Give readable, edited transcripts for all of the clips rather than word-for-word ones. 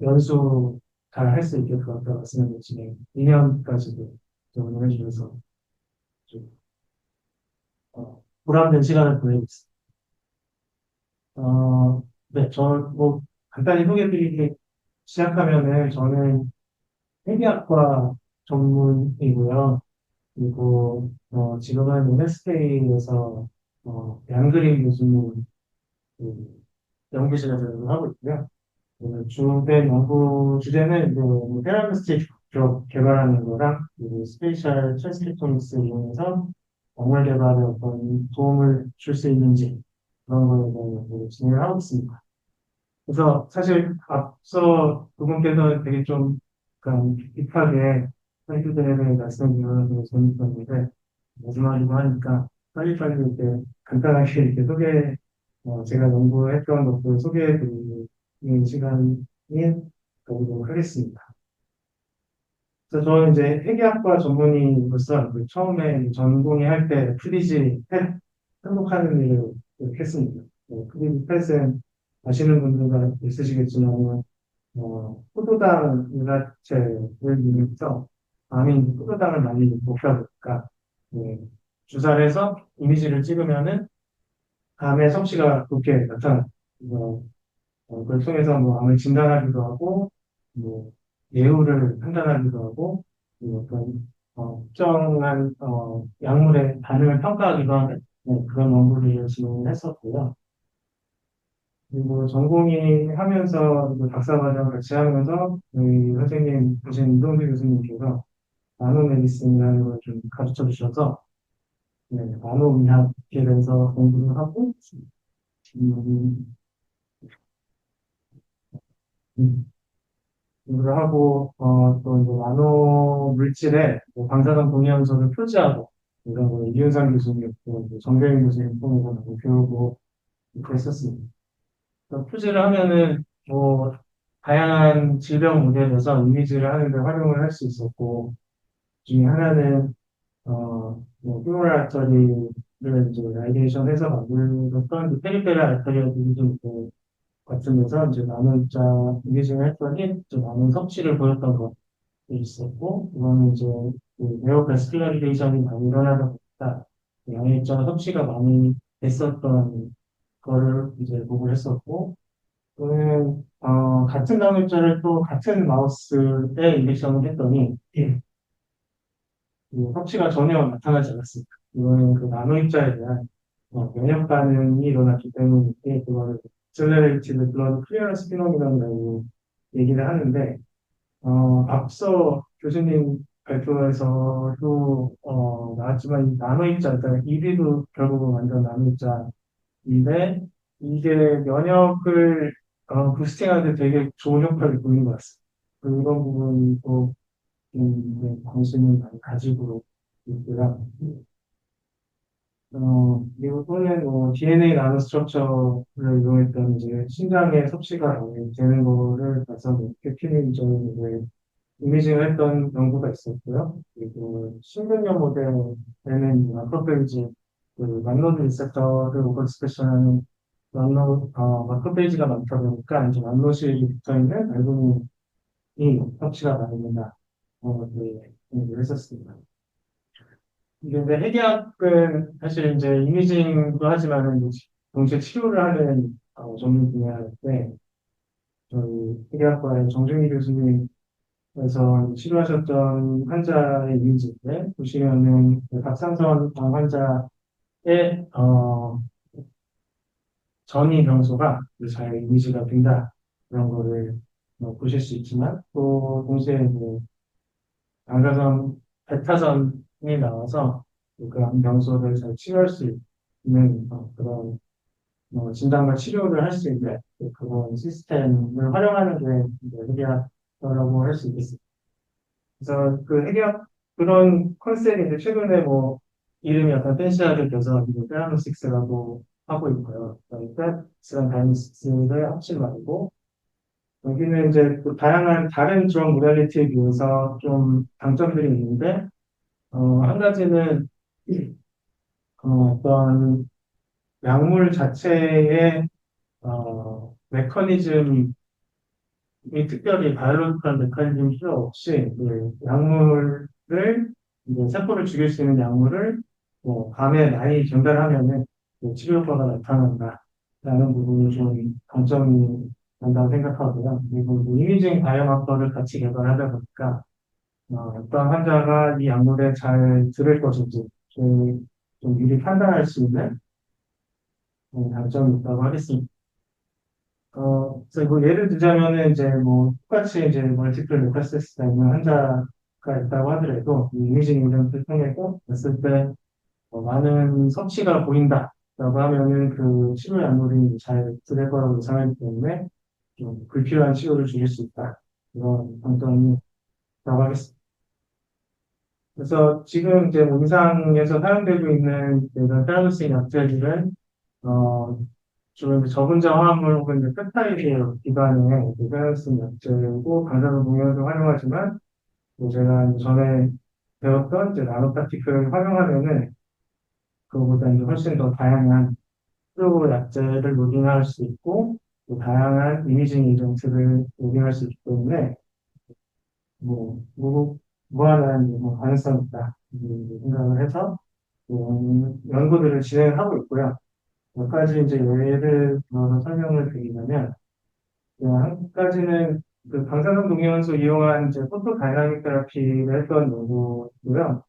연수 잘 할 수 있게 그 아까 말씀해 주신 2년까지도 지원을 해주셔서 좀 보람된 시간을 보내고 있습니다. 네, 뭐 간단히 소개드리기 시작하면은 저는 회계학과 전문이고요. 그리고 지금은 NSK에서 양그림 교수님 그 연구실에서 하고 있고요. 주된 연구 주제는 테라피스틱 쪽 개발하는 거랑 그리고 스페이셜 트랜스크립토미스 이용해서 정말 개발에 어떤 도움을 줄 수 있는지 그런 거에 대한 연구를 진행을 하고 있습니다. 그래서 사실 앞서 그분께서 되게 좀 약간 딥하게 사이드들에 대해 말씀해 주셔서 되게 재밌었는데 마지막이고 하니까 빨리빨리 이렇게 간단하게 이렇게 제가 연구했던 것들 소개해 드리는 시간이 가지도록 하겠습니다. 그래서 저는 이제 회계학과 전문의로서 처음에 전공의 할 때 프리지 펫 등록하는 일을 이렇게 했습니다. 프리지 펫은 아시는 분들도 있으시겠지만 포도당 인화체를 이용해서 암인 포도당을 많이 먹다 보니까 네, 주사를 해서 이미지를 찍으면은 암의 섭씨가 그렇게 나타납니다. 그걸 통해서 뭐 암을 진단하기도 하고 뭐 예후를 판단하기도 하고 어떤 특정한 약물의 반응을 평가하기도 하는 그런 연구를 진행했었고요. 그리고 전공의 하면서 그 박사과정 같이 하면서 저희 선생님 보신 이동수 교수님께서 나노메디슨이라는 걸 좀 가르쳐 주셔서 나노의학에 대해서 공부를 하고 음, 음, 공부를 하고 또 이제 나노 물질에 뭐 방사선 동위원소를 표시하고 이런 거 이윤상 교수님, 또 정경인 교수님 통해서 많이 배우고 이렇게 했었습니다. 표시를 하면은 뭐 다양한 질병 모델에서 이미지를 하는데 활용을 할 수 있었고 중에 하나는 뭐 휴머럴 알터리를 이제 라이게이션 해서 만들었던 그 페리페럴 알터리아 디비전 같은 데서 이제 나는 자 이미징을 했더니 좀 많은 섭취를 보였던 것도 있었고 이거는 이제 그 네오바스큘라리제이션이 많이 일어나다 보니까 양액자 섭취가 많이 됐었던 거를 이제 보고 했었고 또는 같은 나노입자를 또 같은 마우스에 인젝션을 했더니 그 섭취가 전혀 나타나지 않았습니다. 이거는 그 나노입자에 대한 면역 반응이 일어났기 때문에 그거를 젤레레이티드 블러드 클리어런스 피노미넌이라고 얘기를 하는데 앞서 교수님 발표에서도 나왔지만 이 나노입자, 그러니까 EB도 결국은 완전 나노입자인데 이게 면역을 부스팅하는데 되게 좋은 효과를 보이는 것 같습니다. 그런 부분도 관심을 많이 가지고 있고요. 그리고 또는 DNA 나노 스트럭처를 이용했던 이제 신장의 섭취가 되는 거를 봐서 캡틴을 이제 이미징을 했던 연구가 있었고요. 그리고 신근염 모델에는 마크로페이지 그 만노드 리셉터를 오버스프레션하는 마크로페이지가 많다 보니까 이제 만노실이 붙어 있는 알부민이 섭취가 많이 된다. 네, 연구를 했었습니다. 이게 이제 핵의학은 사실 이제 이미징도 하지만은 동시에 치료를 하는 전문 분야인데 저희 핵의학과의 정준희 교수님께서 치료하셨던 환자의 이미지인데 보시면은 그 갑상선 환자의 전이 병소가 잘 이미지가 된다 그런 거를 보실 수 있지만 또 동시에 이제 방사선 베타선이 나와서 그런 병소를 잘 치료할 수 있는 그런 진단과 치료를 할 수 있는 그런 시스템을 활용하는 게 이제 핵의학이라고 할 수 있겠습니다. 그래서 그 핵의학 그런 컨셉이 이제 최근에 뭐 이름이 약간 팬시하게 돼서 이제 페라노식스라고 하고 있고요. 페라노식스랑 다이노식스를 합친 말이고 여기는 이제 또 다양한 다른 드럼 모달리티에 비해서 좀 장점들이 있는데 한 가지는 어떤 약물 자체의 메커니즘이 이 특별히 바이올로지컬 메커니즘 필요 없이 그 약물을 이제 세포를 죽일 수 있는 약물을 뭐 밤에 많이 전달하면은 그 치료 효과가 나타난다라는 부분이 좀 강점이 된다고 생각하고요. 그리고 그 이미징 바이오마커를 같이 개발하다 보니까 어떤 환자가 이 약물에 잘 들을 것인지 좀 미리 판단할 수 있는 장점이 있다고 하겠습니다. 그래서 뭐 예를 들자면은 이제 뭐 똑같이 이제 멀티플 메타스타시스가 있는 환자가 있다고 하더라도 이 이미징 이론을 통해 봤을 때 많은 성취가 보인다라고 하면은 그 치료 약물이 잘 들을 거라고 예상하기 때문에 좀 불필요한 치료를 줄일 수 있다. 이런 장점이 있다고 하겠습니다. 그래서 지금 이제 임상에서 사용되고 있는 이런 테라노스 약제들은 어, 주로 이제 저분자 화합물 혹은 이제 펩타이드 기반의 테라노스 약제고 방사능 동력을 활용하지만 뭐 제가 이제 전에 배웠던 이제 나노파티클을 활용하면은 그거보다 이제 훨씬 더 다양한 프로 약제를 로딩할 수 있고 또 다양한 이미징 에이전트를 로딩할 수 있기 때문에 무한한 뭐 가능성이 있다 생각을 해서 연구들을 진행하고 있고요. 몇 가지 이제 예를 들어서 설명을 드리자면 한 가지는 그 방사능 동위원소 이용한 이제 포토 다이나믹 테라피를 했던 연구고요.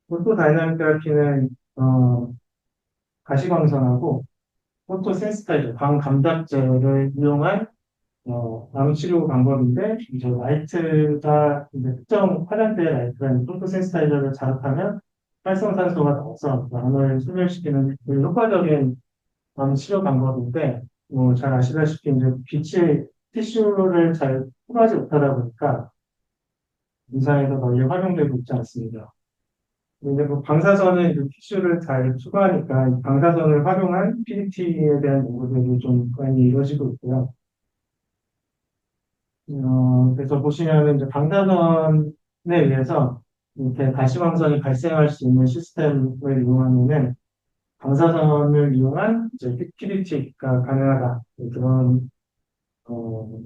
포토 다이나믹 테라피는 가시광선하고 포토 센스타이저, 광감작제를 이용한 암 치료 방법인데, 이제 라이트가, 이제 특정 화장대의 라이트가 포토센시타이저를 자극하면 활성산소가 나와서 암을 소멸시키는 그 효과적인 암 치료 방법인데, 뭐, 잘 아시다시피 이제 빛이 티슈를 잘 포괄하지 못하다 보니까 임상에서 널리 활용되고 있지 않습니다. 근데 그 방사선은 그 티슈를 잘 추구하니까 이 방사선을 활용한 PDT에 대한 연구들이 좀 많이 이루어지고 있고요. 그래서 보시면은 이제 방사선에 의해서 이렇게 가시광선이 발생할 수 있는 시스템을 이용하면은 방사선을 이용한 이제 PDT가 가능하다. 그런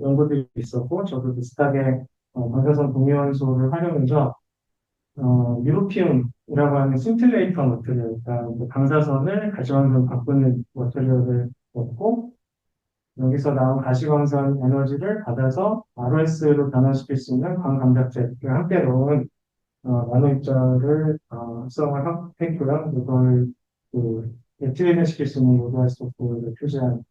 연구들이 있었고 저도 비슷하게 방사선 동위원소를 활용해서 유로피움이라고 하는 신틸레이터 머티리얼, 그러니까 방사선을 가시광선으로 바꾸는 머티리얼을 넣고 여기서 나온 가시광선 에너지를 받아서 ROS로 변환시킬 수 있는 광감작제를 함께 넣은 나노 입자를 합성을 했고요. 이걸 그 액티베이션 시킬 수 있는 요구할 소프트를 표시한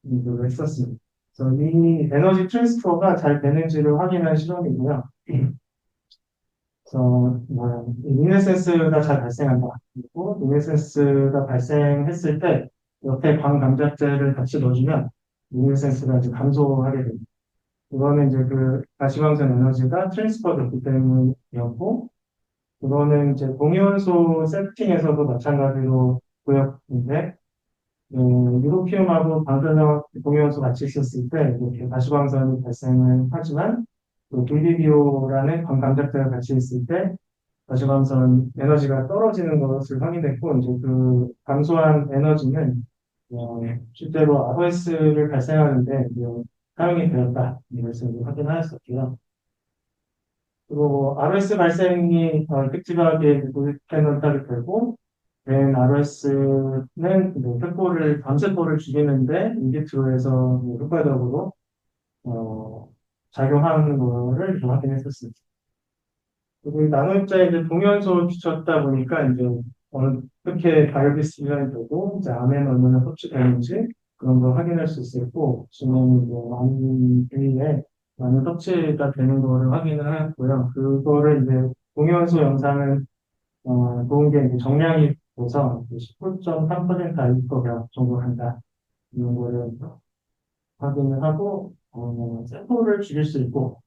연구를 했었습니다. 그래서 이 에너지 트랜스퍼가 잘 되는지를 확인한 실험이고요. 그래서 루미네센스가 잘 발생한다. 그리고 루미네센스가 발생했을 때 옆에 광감작제를 같이 넣어주면 루미네센스가 이제 감소하게 됩니다. 이거는 이제 그 가시광선 에너지가 트랜스퍼 됐기 때문이었고, 그거는 이제 동위원소 세팅에서도 마찬가지로 보였는데, 유로피움하고 방사능 동위원소 같이 있었을 때 이렇게 가시광선이 발생을 하지만, 또 VDBO라는 광감작제가 같이 있을 때 가시광선 에너지가 떨어지는 것을 확인했고, 이제 그 감소한 에너지는 실제로 ROS를 발생하는데 사용이 되었다. 이것을 확인하였었고요. 그리고 ROS 발생이 effectiv하게 도입해놓다게 되고, ROS는 세포를, 암세포를 죽이는데 인비트로에서 효과적으로 작용하는 거를 좀 확인했었습니다. 그리고 이 나노입자에 이제 동위원소를 붙였다 보니까 이제 어떻게 바이오비스가 되고 이제 암에는 얼마나 섭취되는지 그런 걸 확인할 수 있었고 지금 이제 암 부위에 많은 섭취가 되는 거를 확인을 하였고요. 그거를 이제 동위원소 영상을 좋은 게 이제 정량이 돼서 19.3% 알코올 정도 한다 이런 거를 확인을 하고 세포를 줄일 수 있고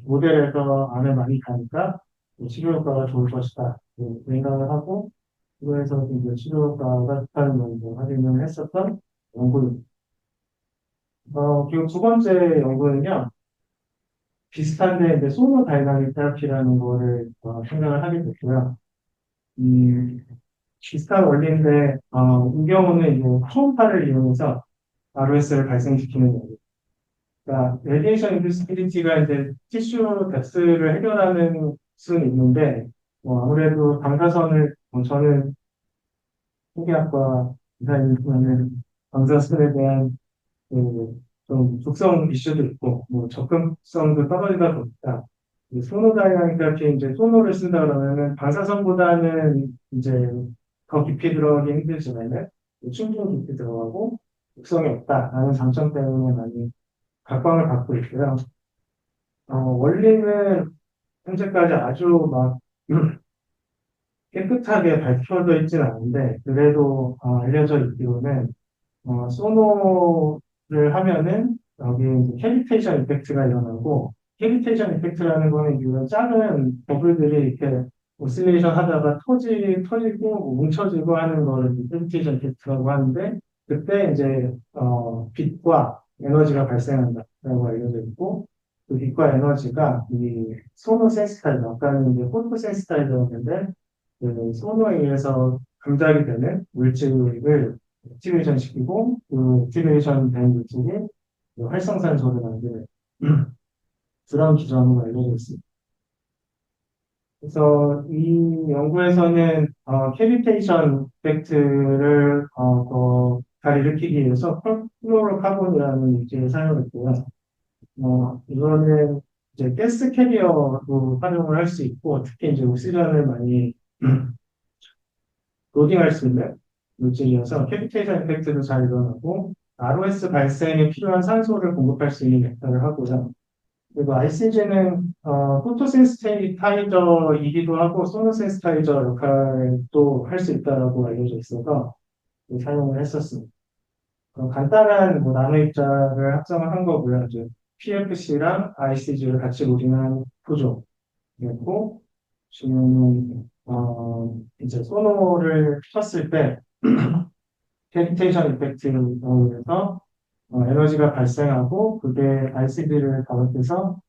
모델에서 암에 많이 가니까 치료 효과가 좋을 것이다 생각을 하고 그거에서 이제 치료 효과가 좋다는 걸 확인을 했었던 연구입니다. 그리고 두 번째 연구는요 비슷한데 이제 소모 다이나믹 테라피라는 거를 생각을 하게 됐고요. 비슷한 원리인데 이 경우는 이제 초음파를 이용해서 ROS를 발생시키는 연구. 그러니까 레디에이션 인듀스빌리티가 이제 티슈 뎁스를 해결하는 수는 있는데 아무래도 방사선을 저는 통계학과 기사이면은 방사선에 대한 좀 독성 이슈도 있고 접근성도 떨어지다 보니까 이 소노 다이나믹 테라피 이제 소노를 쓴다 그러면은 방사선보다는 이제 더 깊이 들어가기 힘들지만은 충분히 깊이 들어가고 독성이 없다라는 장점 때문에 많이 각광을 받고 있고요. 원리는 현재까지 아주 막 깨끗하게 밝혀져 있지는 않은데 그래도 알려져 있기로는 소노를 하면은 여기 이제 캐비테이션 이펙트가 일어나고 캐비테이션 이펙트라는 거는 이런 작은 버블들이 이렇게 오실레이션 하다가 터지고 뭉쳐지고 하는 거를 캐비테이션 이펙트라고 하는데 그때 이제 빛과 에너지가 발생한다라고 알려져 있고 그 빛과 에너지가 이 소노 센시타이저 아까는 이제 포토 센시타이저였는데 그 소노에 의해서 감작이 되는 물질을 액티베이션 시키고 그 액티베이션 된 물질이 그 활성산소를 만드는 그런 기전으로 알려져 있습니다. 그래서 이 연구에서는 캐비테이션 이펙트를 잘 일으키기 위해서 플로로카본이라는 물질을 사용했고요. 이거는 이제 가스 캐리어로 활용을 할 수 있고 특히 이제 옥시전을 많이 로딩할 수 있는 물질이어서 캐비테이션 이펙트도 잘 일어나고 ROS 발생에 필요한 산소를 공급할 수 있는 역할을 하고요. 그리고 ICG는 포토센스타이저이기도 하고 소노센스타이저 역할도 할 수 있다고 알려져 있어서 사용을 했었습니다. 그럼 간단한 나노 입자를 합성을 한 거고요. 이제 PFC랑 ICG를 같이 로딩한 구조였고 지금은 이제 소노를 켰을 때 캐비테이션 이펙트로 인해서 에너지가 발생하고 그게 RCD를 가로해서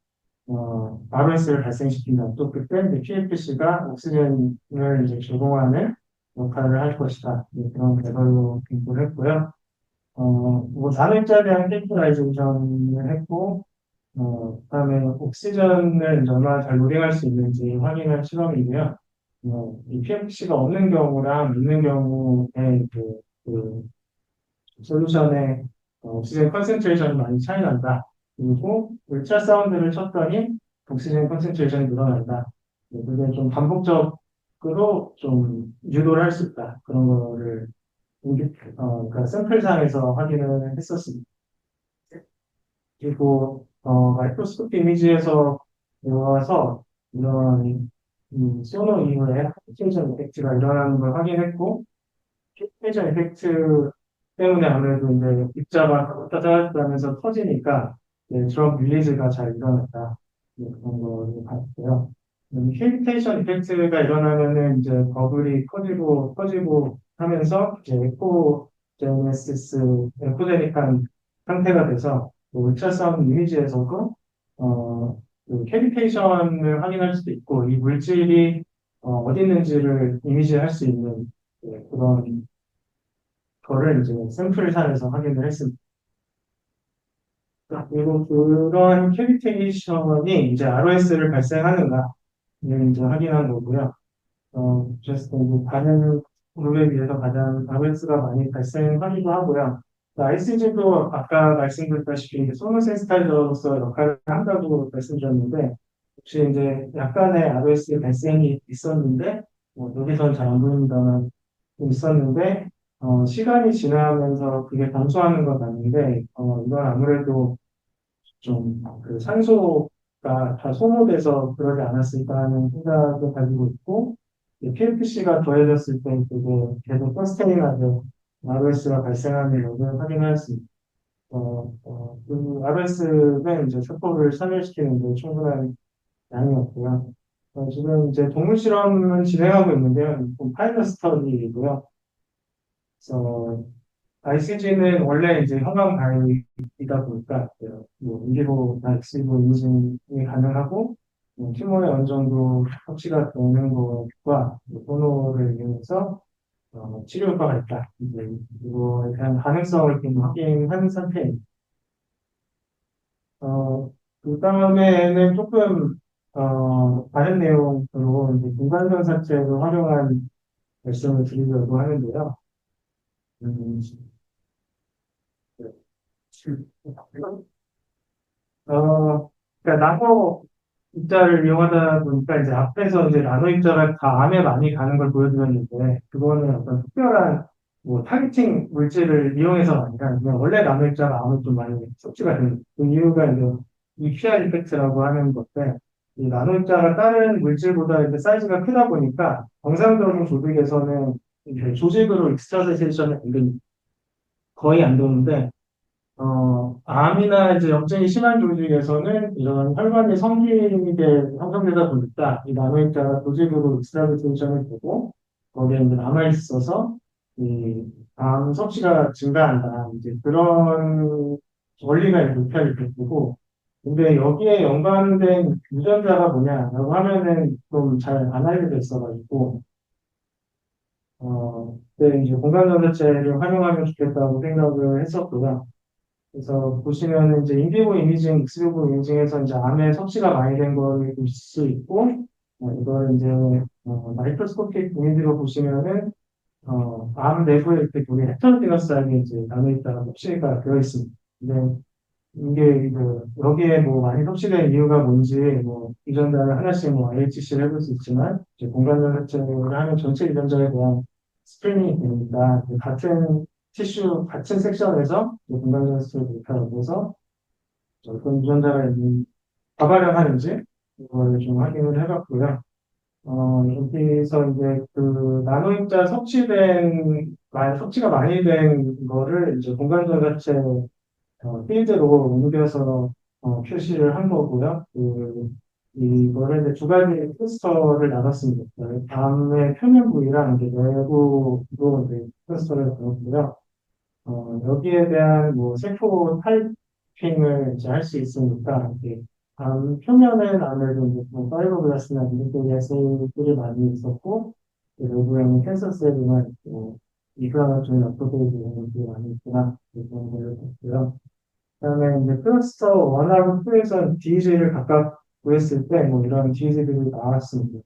ROS를 발생시킨다. 또 그때 이제 PFC가 옥시전을 이제 제공하는 역할을 할 것이다. 그런 개발로 공부를 했고요. 나노입자에 대한 캐릭터라이제이션을 했고, 그다음에 옥시전을 이제 얼마나 잘 로딩할 수 있는지 확인한 실험이고요. 이 PFC가 없는 경우랑 있는 경우에 그 솔루션의 옥시전 컨센트레이션이 많이 차이 난다. 그리고 울트라사운드를 쳤더니 옥시전 컨센트레이션이 늘어난다. 그게 좀 반복적으로 좀 유도를 할 수 있다. 그런 거를 그러니까 샘플상에서 확인을 했었습니다. 그리고 마이크로스코피 이미지에서 보아서 이런 소노 이후에 하이테이션 이펙트가 일어나는 걸 확인했고 하이테이션 이펙트 때문에 아무래도 이제 입자가 따다다면서 터지니까 드럼 릴리즈가 잘 일어났다. 그런 거를 봤고요. 헤비테이션 이펙트가 일어나면은 이제 버블이 커지고 하면서 이제 에코제닉한 상태가 돼서 울트라사운드 이미지에서도 그 캐비테이션을 확인할 수도 있고 이 물질이 어디 있는지를 이미지할 수 있는 그런 거를 이제 샘플상에서 확인을 했습니다. 그리고 그런 캐비테이션이 이제 ROS를 발생하는가를 이제 확인한 거고요. 그래서 이제 다른 그룹에 비해서 가장 ROS가 많이 발생하기도 하고요. ICG도 아까 말씀드렸다시피 이제 소노 센스타이저로서 역할을 한다고 말씀드렸는데 혹시 이제 약간의 ROS 발생이 있었는데 여기서는 잘 안 보입니다만 좀 있었는데 시간이 지나면서 그게 감소하는 건 아닌데 이건 아무래도 좀 그 산소가 다 소모돼서 그러지 않았을까 하는 생각을 가지고 있고 PFC가 더해졌을 때 그게 계속 서스테인하게 ROS가 발생하는 여부를 확인하였습니다. 그 ROS는 이제 세포를 사멸시키는 데 충분한 양이었고요. 지금 이제 동물 실험은 진행하고 있는데요. 파일럿 스터디이고요. 그래서 ICG는 원래 이제 형광 바이이다 보니까 인기보나 엑스보 이미징이 가능하고 튜머에 어느 정도 합치가 되는 것과 번호를 이용해서 치료 효과가 있다. 이제 이거에 대한 가능성을 좀 확인한 상태입니다. 그 다음에는 조금, 다른 내용으로 이제 공간전사체를 활용한 말씀을 드리려고 하는데요. 음, 그러니까 나노 입자를 이용하다 보니까 이제 앞에서 이제 나노 입자가 다 암에 많이 가는 걸 보여드렸는데 그거는 어떤 특별한 뭐 타겟팅 물질을 이용해서가 아니라 그냥 원래 나노 입자가 암에 좀 많이 섭취가 되는 그 이유가 이제 EPR 이펙트라고 하는 건데 이 나노 입자가 다른 물질보다 이제 사이즈가 크다 보니까 정상적인 조직에서는 이제 조직으로 익스트라셀레이션이 거의 안 되는데 암이나 이제 염증이 심한 조직에서는 이런 혈관이 성기게 형성되다 보니까 이 나노입자가 조직으로 익스트라셀레이션을 되고 거기에 이제 남아 있어서 이암 섭취가 증가한다. 이제 그런 원리가 이렇게 되고 근데 여기에 연관된 유전자가 뭐냐라고 하면은 좀 잘 안 알려져 있어가지고 그때 이제 공간전자체를 활용하면 좋겠다고 생각을 했었고요. 그래서 보시면 이제 인비보 이미징, 익스비보 이미징에서 이제 암에 섭취가 많이 된 거를 볼 수 있고, 이걸 이제 마이크로스코픽 이미지로 보시면은 암 내부에 이렇게 되게 헤테로지너스하게 이제 나눠 있다가 섭취가 되어 있습니다. 근데 이게 그 여기에 뭐 많이 섭취된 이유가 뭔지 뭐 유전자를 하나씩 뭐 IHC를 해볼 수 있지만 이제 공간전 섭취를 하면 전체 유전자에 대한 스크리닝이 되니까 같은 티슈 같은 섹션에서 공간전 섭취를 데이터를 얻어서 어떤 유전자가 있는 과발현하는지 이걸 좀 확인을 해봤고요. 여기서 이제 그 나노입자 섭취가 많이 된 거를 이제 공간전 자체 필드로 옮겨서 표시를 한 거고요. 이거를 이제 두 가지 클러스터를 나눴습니다. 다음에 표면 부위랑 이제 내부로 이제 클러스터를 나눴고요. 여기에 대한 뭐 세포 타이핑을 이제 할 수 있으니까 이제 표면은 아무래도 이제 뭐 파이브글라스나 뉴클리아스들이 많이 있었고 내부에는 캔서 셀이나 이그라마존 압도되어 있는 것들이 많이 있구나 이런 걸 봤고요. 그다음에 이제 클러스터 1하고 2에서 DJ를 각각 구했을 때 뭐 이런 DJ들이 나왔습니다.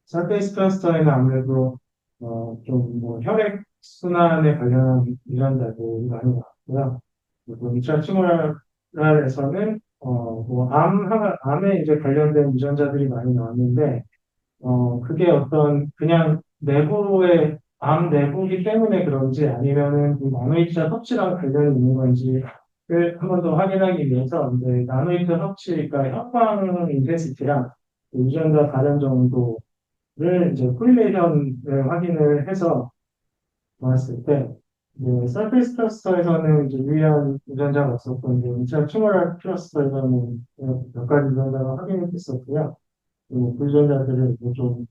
서페이스 클러스터에는 아무래도 좀 뭐 혈액 순환에 관련한 유전자들이 많이 나왔고요. 그리고 2차 튜머랄에서는 뭐 암에 이제 관련된 유전자들이 많이 나왔는데 그게 어떤 그냥 내부의 암 내부이기 때문에 그런지 아니면은 이 나노입자 섭취랑 관련이 있는 건지를 한 번 더 확인하기 위해서 이제 나노입자 섭취가 형광 인텐시티랑 유전자 발현 정도를 이제 코릴레이션을 확인을 해서 봤을 때 서페이스 클러스터에서는 이제 유의한 유전자가 없었고 이제 인차 튜머럴 클러스터에서는 몇 가지 유전자가 확인이 됐었고요. 그 유전자들을 이제 좀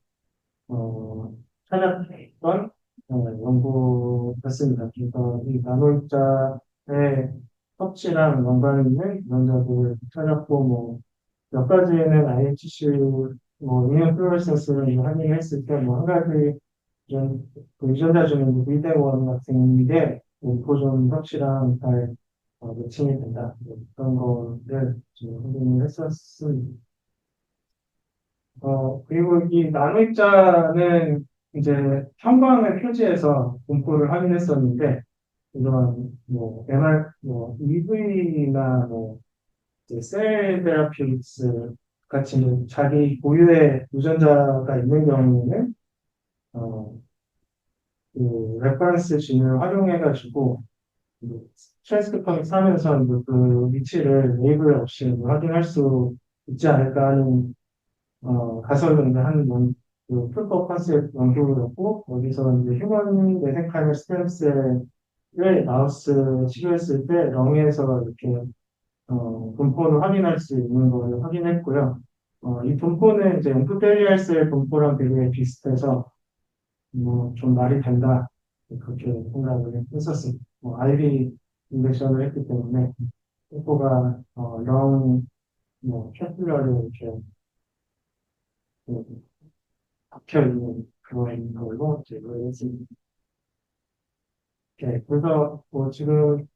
찾았던 연구였습니다. 그래서 이 나노입자의 섭취랑 연관 있는 유전자들을 찾았고, 뭐, 몇 가지는 IHC, 뭐, 이뮤노플루어센스를 확인했을 때, 뭐, 한 가지 그 유전자 중에 미대원 같은 게 포존 섭취랑 잘 매칭이 된다. 뭐 그런 거를 지금 확인을 했었습니다. 그리고 이 나노입자는 이제 형광을 표지해서 분포를 확인했었는데, 이런 뭐 뭐 EV나 뭐 이제 셀 테라피우틱스 같이 뭐 자기 고유의 유전자가 있는 경우에는 어, 그 레퍼런스 진을 활용해가지고 트랜스크리프트를 하면서 그 위치를 레이블 없이 확인할 수 있지 않을까 하는 가설을 하는 그 프로프 오브 컨셉트 연구였고 거기서 이제 휴먼 메센카이머 스템셀을 마우스 치료했을 때 렁에서 이렇게 분포를 확인할 수 있는 걸 확인했고요. 이 분포는 이제 엔도텔리알 셀 분포랑 되게 비슷해서 뭐 좀 말이 된다 그렇게 생각을 했었습니다. IV 인젝션을 했기 때문에 분포가 렁, 뭐 캐플러를 이렇게 박혀 있는 그런 걸로 제거를 했습니다. 네, 그래서 뭐 지금까지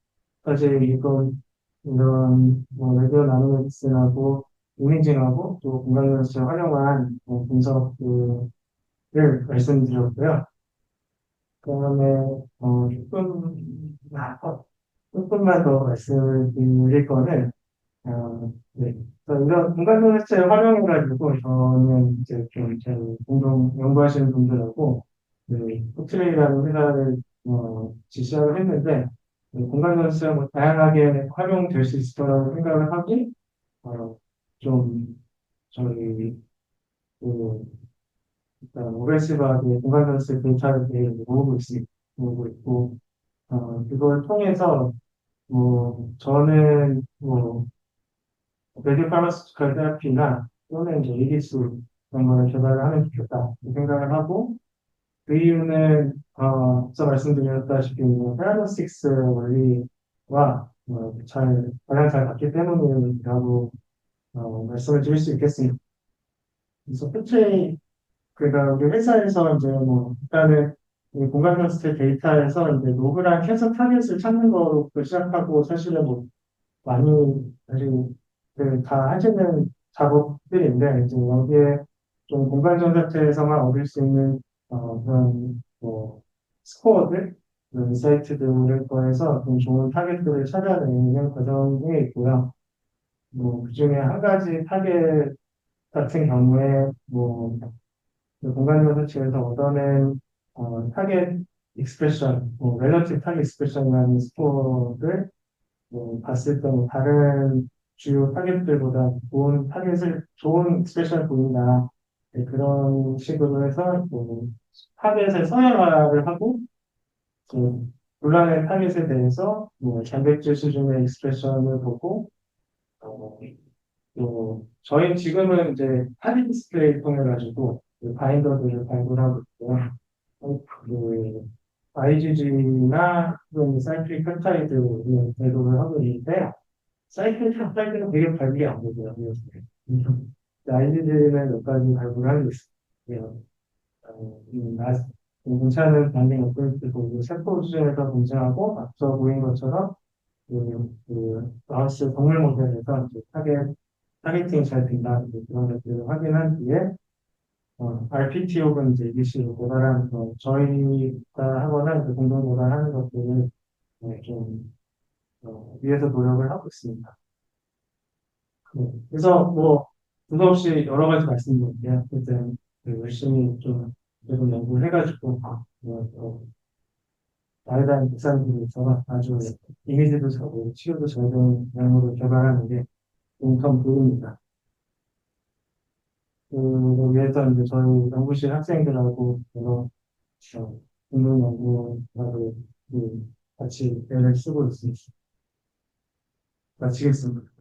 이건 이런 뭐 레디오 나노메디슨하고 이미징하고 또 공간연습을 활용한 분석들을 말씀드렸고요. 그다음에 조금만 더 말씀을 드릴 거는 네. 그래서 이런 공간 도네츠를 활용해가지고 저는 이제 좀 제 공동 연구하시는 분들하고 포트레이라는 회사를 지시를 했는데 공간 도네츠가 뭐 다양하게 활용될 수 있을 거라고 생각을 하고 좀 저희 그 일단 오글시바의 공간 도네츠 데이터를 모으고 있고 그걸 통해서 뭐 저는 뭐 레디 파마스티컬 테라피나 또는 이제 이기수 그런 거를 개발을 하면 좋겠다 이 생각을 하고 그 이유는 앞서 말씀드렸다시피 테라노스틱스 원리와 가장 잘 맞기 때문이라고 말씀을 드릴 수 있겠습니다. 그래서 표체이 그러니까 우리 회사에서 이제 뭐 일단은 이 공간 연습 데이터에서 이제 로그랑 캐서 타겟을 찾는 거로부터 시작하고 사실은 뭐 많이 사실 그다 하시는 작업들인데 이제 여기에 좀 공간 전자체에서만 얻을 수 있는 그런 뭐 스코어들, 그런 인사이트들을 통해서 좀 좋은 타겟들을 찾아내는 과정에 있고요. 뭐 그중에 한 가지 타겟 같은 경우에 그 공간 전자체에서 얻어낸 타겟 익스프레션, relative 타겟 익스프레션이라는 스코어를 봤을 때 다른 주요 타겟들보다 좋은 스페셜 보인다. 네, 그런 식으로 해서 타겟의 서열화를 하고 논란의 타겟에 대해서 단백질 수준의 익스프레션을 보고 어, 또 저희 지금은 이제 타겟 디스플레이 통해 가지고 그 바인더들을 발굴하고 있고요. 그 IgG나 또는 사이클릭 펩타이드 제도를 하고 있는데 사이클은 되게 발굴이 안 되더라고요. 아이디들은 몇 가지 발굴하고 있어요. 어, 음, 나- 괜찮은 반응 업그레이드 보고 세포 수준에서 검증하고 앞서 보인 것처럼 마우스 동물 모델에서 이제 타겟팅 잘 된다 그런 것들을 확인한 뒤에 RPT 혹은 이제 EBC로 개발한 저희가 하거나 이제 공동 개발하는 것들을 좀 위해서 노력을 하고 있습니다. 그래서 뭐 두서없이 여러 가지 말씀드릴게요. 어쨌든 열심히 좀 계속 연구를 해가지고 다르다는 국산들이 있어서 아주 이미지도 좋고 치료도 잘 되는 약물을 개발하는 게 인턴 부입니다. 그 위해서 이제 저희 연구실 학생들하고 여러 공동 연구하고 같이 애를 쓰고 있습니다. 마치겠습니다.